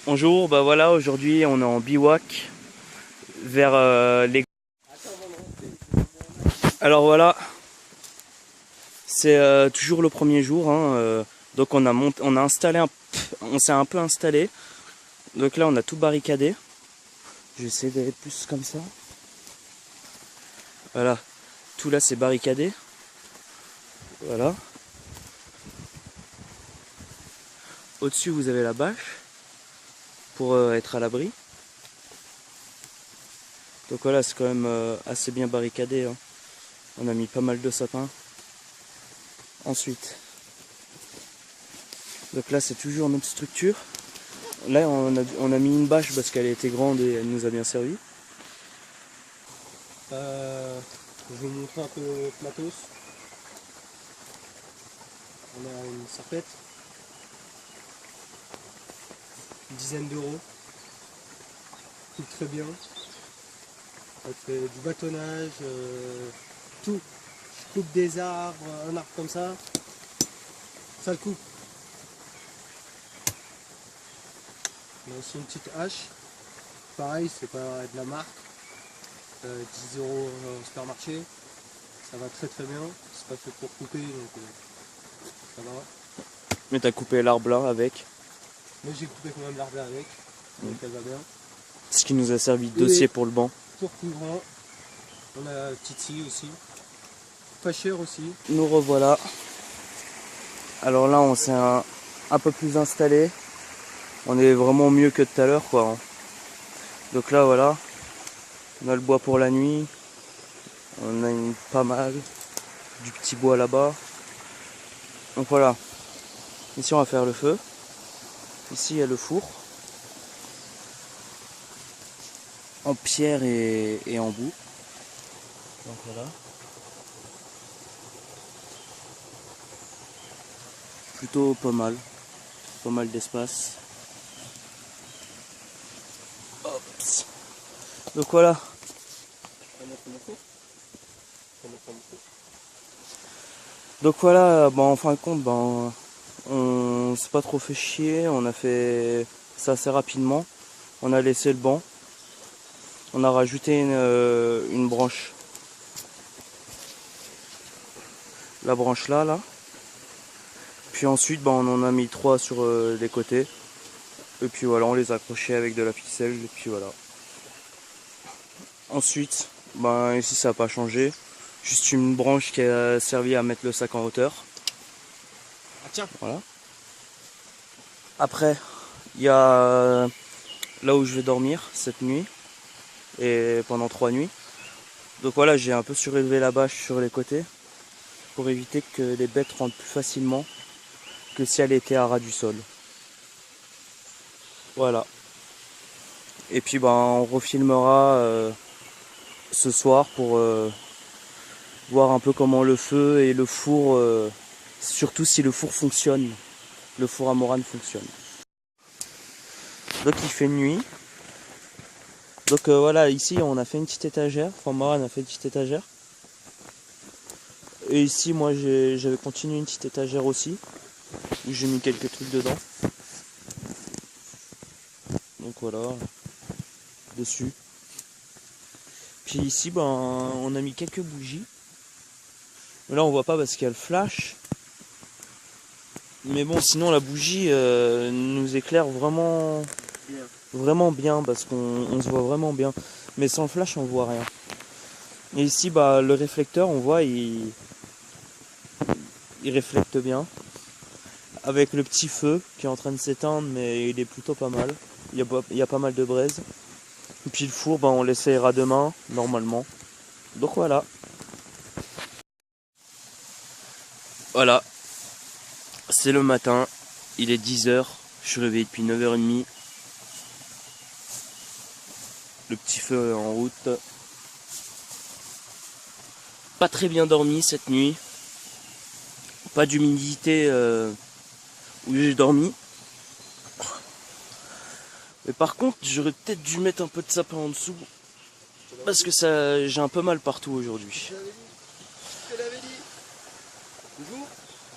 Bonjour, bah voilà, aujourd'hui on est en bivouac vers les... Alors voilà, c'est toujours le premier jour, hein, donc on a installé on s'est un peu installé. Donc là on a tout barricadé. Je vais essayer d'aller plus comme ça. Voilà, tout là c'est barricadé. Voilà. Au-dessus vous avez la bâche pour être à l'abri. Donc voilà, c'est quand même assez bien barricadé, hein. On a mis pas mal de sapins. Ensuite, donc là c'est toujours notre structure. Là on a mis une bâche parce qu'elle était grande et elle nous a bien servi. Je vais vous montrer un peu le matos. On a une serpette, une dizaine d'euros, tout très bien. Elle fait du bâtonnage, tout. Je coupe des arbres, un arbre comme ça le coupe. On a aussi une petite hache, pareil, c'est pas de la marque, 10 euros au supermarché, ça va très très bien, c'est pas fait pour couper donc ça va. Mais t'as coupé l'arbre là avec. Mais j'ai coupé quand même l'arbre là avec, donc elle va bien. Ce qui nous a servi de dossier pour le banc. Pour couvrant, on a la petite scie aussi, pas cher aussi. Nous revoilà. Alors là on s'est un peu plus installé. On est vraiment mieux que tout à l'heure quoi. Donc là voilà, on a le bois pour la nuit. On a pas mal du petit bois là-bas. Donc voilà. Ici on va faire le feu. Ici il y a le four. En pierre et en boue. Donc voilà. Plutôt pas mal. Pas mal d'espace. Ops. Donc voilà. Donc voilà, en fin de compte, on s'est pas trop fait chier, on a fait ça assez rapidement. On a laissé le banc. On a rajouté une branche. La branche là. Puis ensuite, on en a mis 3 sur les côtés. Et puis voilà, on les a accrochés avec de la ficelle. Et puis voilà. Ensuite, ici ça n'a pas changé. Juste une branche qui a servi à mettre le sac en hauteur. Ah tiens. Voilà. Après, il y a là où je vais dormir cette nuit. Et pendant 3 nuits. Donc voilà, j'ai un peu surélevé la bâche sur les côtés. Pour éviter que les bêtes rentrent plus facilement que si elle était à ras du sol. Voilà. Et puis on refilmera ce soir pour voir un peu comment le feu et le four, surtout si le four fonctionne, le four à morane fonctionne. Donc il fait nuit. Donc voilà, ici on a fait une petite étagère, enfin Morane a fait une petite étagère. Et ici moi j'avais continué une petite étagère aussi, où j'ai mis quelques trucs dedans. Donc voilà, dessus. Puis ici on a mis quelques bougies. Là on voit pas parce qu'il y a le flash. Mais bon, sinon la bougie nous éclaire vraiment bien parce qu'on se voit vraiment bien. Mais sans le flash on voit rien. Et ici le réflecteur on voit il réflecte bien. Avec le petit feu qui est en train de s'éteindre mais il est plutôt pas mal. Il y a pas mal de braise. Et puis le four on l'essayera demain normalement. Donc voilà. Voilà. C'est le matin, il est 10h, je suis réveillé depuis 9h30. Le petit feu est en route. Pas très bien dormi cette nuit. Pas d'humidité où j'ai dormi. Mais par contre, j'aurais peut-être dû mettre un peu de sapin en dessous. Parce que j'ai un peu mal partout aujourd'hui.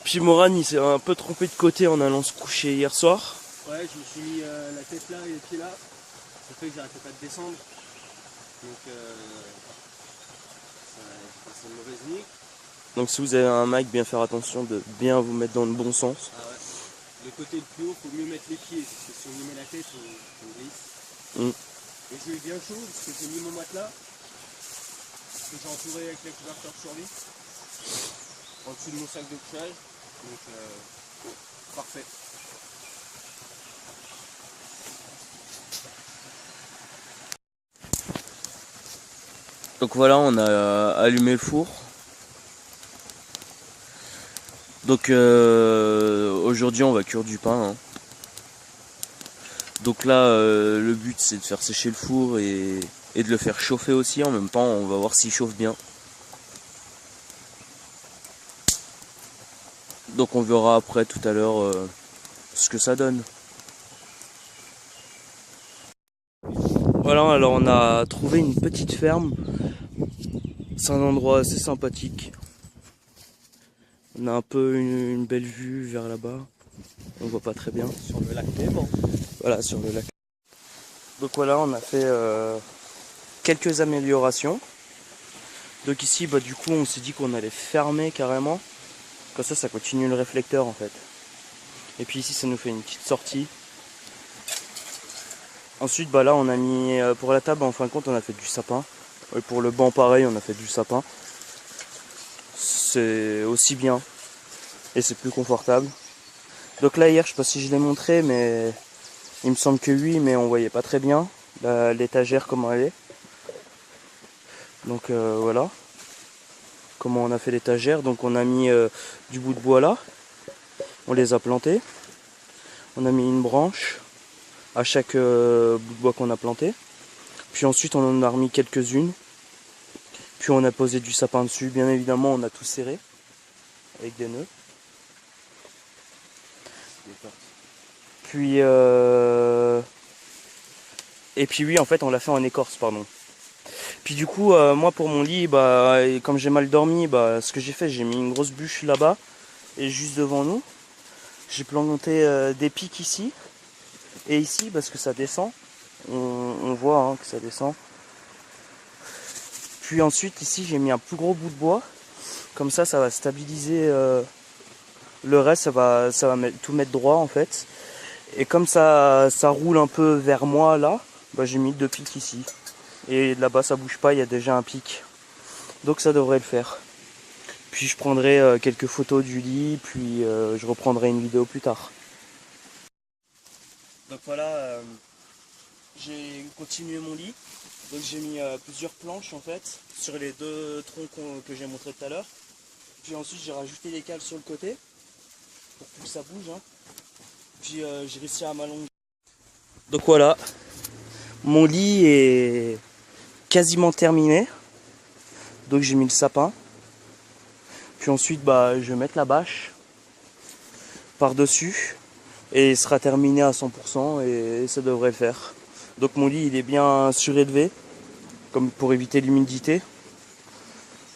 Puis Morane il s'est un peu trompé de côté en allant se coucher hier soir. Ouais, je me suis mis la tête là et les pieds là. Ça fait que j'arrêtais pas de descendre. Donc j'ai passé une mauvaise nuit. Donc si vous avez un mic, bien faire attention de bien vous mettre dans le bon sens. Ah ouais. Le côté le plus haut, faut mieux mettre les pieds, parce que si on y met la tête, on glisse. Mm. Et j'ai eu bien chaud, parce que j'ai mis mon matelas, que j'ai entouré avec les couverteurs sur lui, en dessous de mon sac de couchage. Donc parfait. Donc voilà, on a allumé le four. Donc aujourd'hui on va cuire du pain. Hein. Donc là le but c'est de faire sécher le four et de le faire chauffer aussi en même temps. On va voir s'il chauffe bien. Donc on verra après tout à l'heure ce que ça donne. Voilà, alors on a trouvé une petite ferme. C'est un endroit assez sympathique. On a un peu une belle vue vers là-bas. On voit pas très bien. Sur le lac Léman. Voilà, sur le lac. Donc voilà, on a fait quelques améliorations. Donc ici, bah, du coup, on s'est dit qu'on allait fermer carrément. Comme ça continue le réflecteur en fait. Et puis ici, ça nous fait une petite sortie. Ensuite, bah là, on a mis pour la table, en fin de compte, on a fait du sapin. Et pour le banc, pareil, on a fait du sapin. C'est aussi bien. Et c'est plus confortable. Donc là, hier, je sais pas si je l'ai montré, mais il me semble que oui, mais on voyait pas très bien l'étagère, comment elle est. Donc voilà. Comment on a fait l'étagère. Donc on a mis du bout de bois là. On les a plantés. On a mis une branche à chaque bout de bois qu'on a planté. Puis ensuite on en a remis quelques-unes. Puis on a posé du sapin dessus. Bien évidemment on a tout serré avec des nœuds. Puis et puis oui, en fait on l'a fait en écorce, pardon. Puis du coup moi pour mon lit, bah comme j'ai mal dormi, bah ce que j'ai fait, j'ai mis une grosse bûche là-bas et juste devant nous. J'ai planté des pics ici et ici parce que ça descend. On voit hein, que ça descend. Puis ensuite ici j'ai mis un plus gros bout de bois. Comme ça va stabiliser le reste, ça va tout mettre droit en fait. Et comme ça roule un peu vers moi là, bah, j'ai mis 2 pics ici. Et là-bas ça bouge pas, il y a déjà un pic. Donc ça devrait le faire. Puis je prendrai quelques photos du lit, puis je reprendrai une vidéo plus tard. Donc voilà, j'ai continué mon lit. Donc j'ai mis plusieurs planches en fait sur les 2 troncs que j'ai montré tout à l'heure. Puis ensuite j'ai rajouté des cales sur le côté pour plus que ça bouge. Hein. Puis j'ai réussi à m'allonger. Donc voilà, mon lit est quasiment terminé. Donc j'ai mis le sapin. Puis ensuite bah, je vais mettre la bâche par-dessus. Et il sera terminé à 100% et ça devrait le faire. Donc mon lit il est bien surélevé, comme pour éviter l'humidité.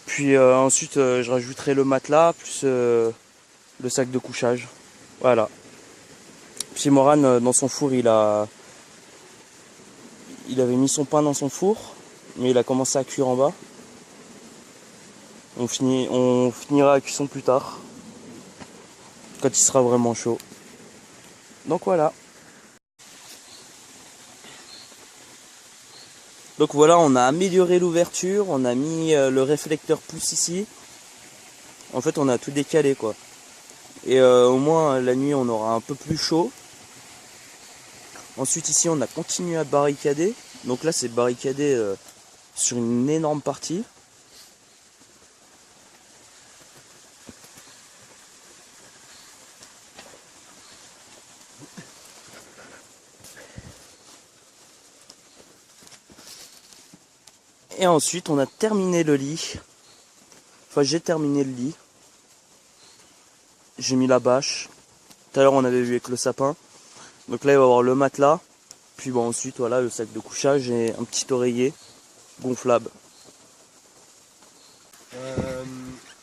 Puis ensuite je rajouterai le matelas plus le sac de couchage. Voilà. Puis Morane dans son four il avait mis son pain dans son four, mais il a commencé à cuire en bas. On finira la cuisson plus tard, quand il sera vraiment chaud. Donc voilà. Donc voilà, on a amélioré l'ouverture, on a mis le réflecteur pouce ici. En fait, on a tout décalé quoi. Et au moins la nuit, on aura un peu plus chaud. Ensuite ici, on a continué à barricader. Donc là, c'est barricadé sur une énorme partie. Et ensuite, on a terminé le lit. Enfin, j'ai terminé le lit. J'ai mis la bâche. Tout à l'heure, on avait vu avec le sapin. Donc là, il va y avoir le matelas. Puis bon, ensuite, voilà, le sac de couchage et un petit oreiller gonflable.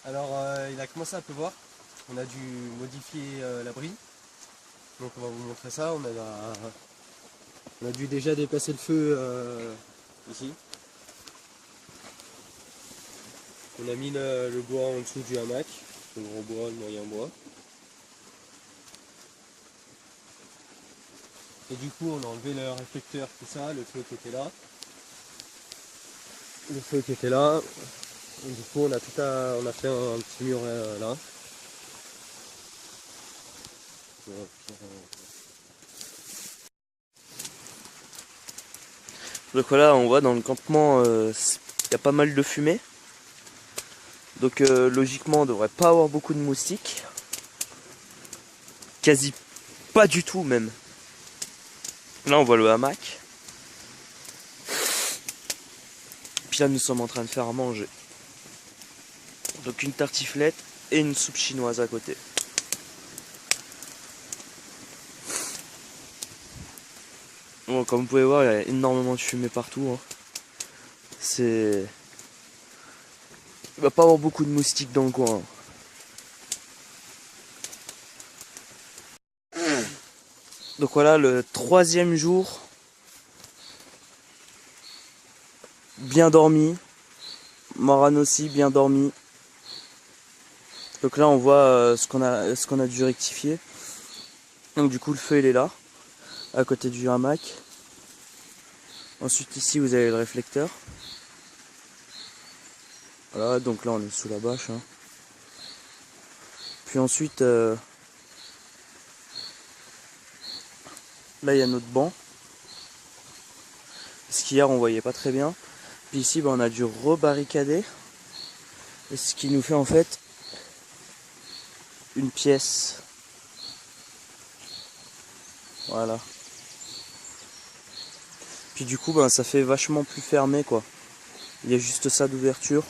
Alors, il a commencé à pleuvoir. On a dû modifier l'abri. Donc on va vous montrer ça. On a dû déjà dépasser le feu ici. On a mis le bois en dessous du hamac, le gros bois, le moyen bois. Et du coup on a enlevé le réflecteur, tout ça, le feu qui était là. Le feu qui était là. Et du coup on a fait un petit mur là. Donc voilà, on voit dans le campement, il y a pas mal de fumée. Donc logiquement, on devrait pas avoir beaucoup de moustiques. Quasi pas du tout même. Là, on voit le hamac. Puis là, nous sommes en train de faire à manger. Donc une tartiflette et une soupe chinoise à côté. Bon, comme vous pouvez voir, il y a énormément de fumée partout. Hein. Il va pas avoir beaucoup de moustiques dans le coin. Donc voilà, le 3e jour. Bien dormi. Moran aussi, bien dormi. Donc là, on voit ce qu'on a dû rectifier. Donc du coup, le feu, il est là, à côté du hamac. Ensuite, ici, vous avez le réflecteur. Voilà, donc là, on est sous la bâche. Hein. Puis ensuite, là, il y a notre banc. Parce qu'hier, on voyait pas très bien. Puis ici, on a dû rebarricader. Et ce qui nous fait en fait une pièce. Voilà. Puis du coup, ça fait vachement plus fermé, quoi. Il y a juste ça d'ouverture.